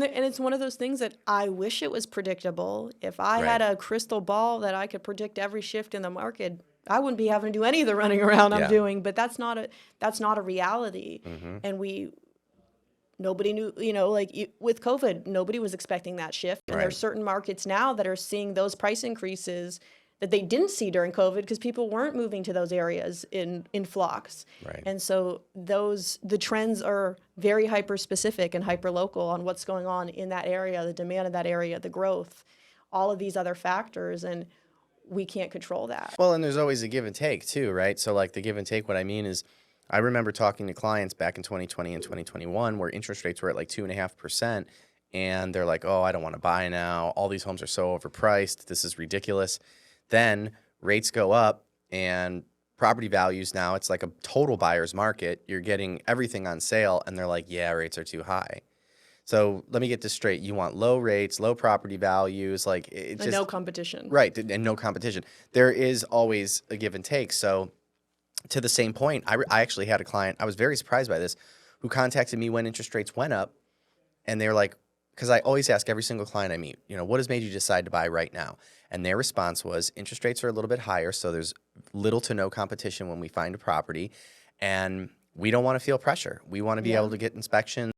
And it's one of those things that I wish it was predictable. If I had Right. a crystal ball that I could predict every shift in the market, I wouldn't be having to do any of the running around I'm Yeah. doing, but that's not a reality. Hmm. And nobody knew, like with COVID, nobody was expecting that shift. And Right. there's certain markets now that are seeing those price increases that they didn't see during COVID because people weren't moving to those areas in flocks. Right. And so the trends are very hyper specific and hyper local on what's going on in that area, the demand of that area, the growth, all of these other factors, and we can't control that. Well, and there's always a give and take too, right? So like the give and take, what I mean is I remember talking to clients back in 2020 and 2021 where interest rates were at like 2.5%. And they're like, oh, I don't want to buy now. All these homes are so overpriced. This is ridiculous. Then rates go up and property values now, it's like a total buyer's market. You're getting everything on sale. And they're like, yeah, rates are too high. So let me get this straight. You want low rates, low property values, like it And no just, competition. right, and no competition. There is always a give and take. So to the same point, I actually had a client, I was very surprised by this, who contacted me when interest rates went up. And they were like, because I always ask every single client I meet, what has made you decide to buy right now? And their response was interest rates are a little bit higher, so there's little to no competition when we find a property. And we don't want to feel pressure. We want to be Yeah. able to get inspections.